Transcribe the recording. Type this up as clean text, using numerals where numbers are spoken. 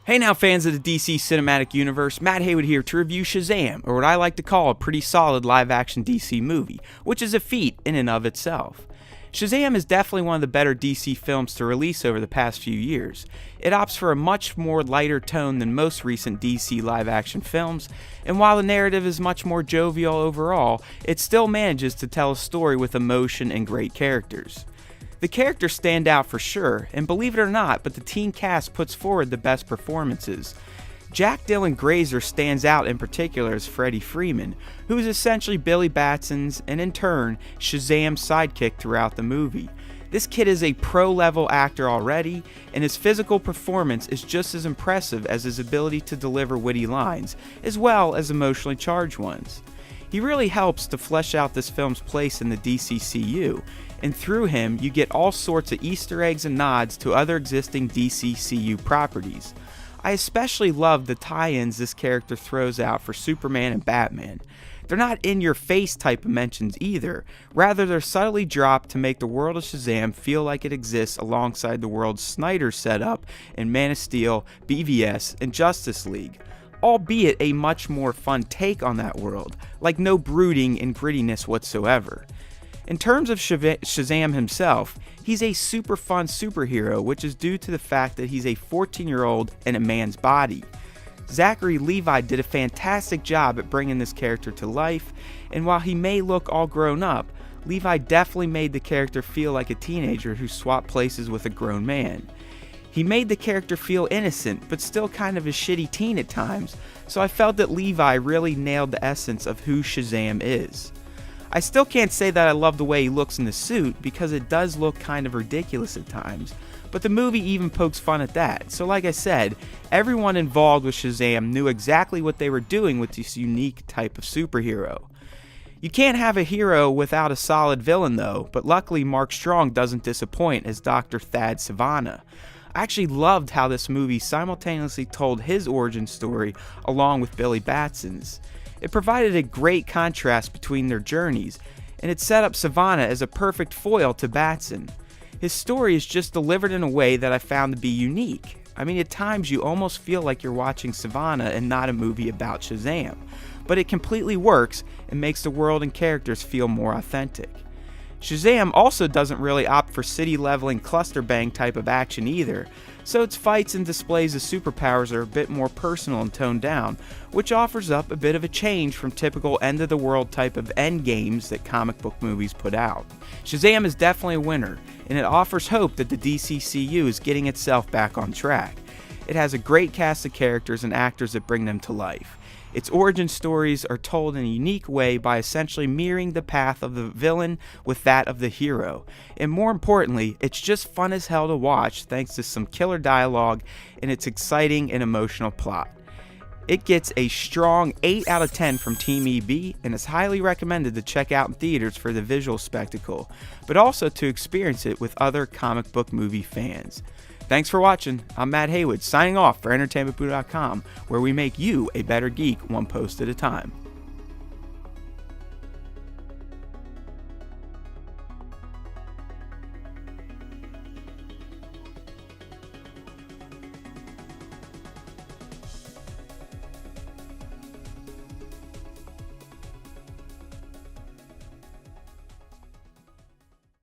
Hey now fans of the DC Cinematic Universe, Matt Haywood here to review Shazam, or what I like to call a pretty solid live-action DC movie, which is a feat in and of itself. Shazam is definitely one of the better DC films to release over the past few years. It opts for a much more lighter tone than most recent DC live-action films, and while the narrative is much more jovial overall, it still manages to tell a story with emotion and great characters. The characters stand out for sure, and believe it or not, but the teen cast puts forward the best performances. Jack Dylan Grazer stands out in particular as Freddie Freeman, who is essentially Billy Batson's and in turn Shazam's sidekick throughout the movie. This kid is a pro-level actor already, and his physical performance is just as impressive as his ability to deliver witty lines, as well as emotionally charged ones. He really helps to flesh out this film's place in the DCCU, and through him you get all sorts of Easter eggs and nods to other existing DCCU properties. I especially love the tie-ins this character throws out for Superman and Batman. They're not in-your-face type of mentions either, rather they're subtly dropped to make the world of Shazam feel like it exists alongside the world Snyder set up in Man of Steel, BVS, and Justice League. Albeit a much more fun take on that world, like no brooding and grittiness whatsoever. In terms of Shazam himself, he's a super fun superhero, which is due to the fact that he's a 14-year-old in a man's body. Zachary Levi did a fantastic job at bringing this character to life, and while he may look all grown up, Levi definitely made the character feel like a teenager who swapped places with a grown man. He made the character feel innocent, but still kind of a shitty teen at times, so I felt that Levi really nailed the essence of who Shazam is. I still can't say that I love the way he looks in the suit, because it does look kind of ridiculous at times, but the movie even pokes fun at that, so like I said, everyone involved with Shazam knew exactly what they were doing with this unique type of superhero. You can't have a hero without a solid villain though, but luckily Mark Strong doesn't disappoint as Dr. Thad Savannah. I actually loved how this movie simultaneously told his origin story along with Billy Batson's. It provided a great contrast between their journeys, and it set up Savannah as a perfect foil to Batson. His story is just delivered in a way that I found to be unique. I mean, at times you almost feel like you're watching Savannah and not a movie about Shazam, but it completely works and makes the world and characters feel more authentic. Shazam also doesn't really opt for city-leveling cluster bang type of action either, so its fights and displays of superpowers are a bit more personal and toned down, which offers up a bit of a change from typical end-of-the-world type of end games that comic book movies put out. Shazam is definitely a winner, and it offers hope that the DCCU is getting itself back on track. It has a great cast of characters and actors that bring them to life. Its origin stories are told in a unique way by essentially mirroring the path of the villain with that of the hero. And more importantly, it's just fun as hell to watch thanks to some killer dialogue and its exciting and emotional plot. It gets a strong 8 out of 10 from Team EB and is highly recommended to check out in theaters for the visual spectacle, but also to experience it with other comic book movie fans. Thanks for watching. I'm Matt Haywood, signing off for EntertainmentBoo.com, where we make you a better geek one post at a time.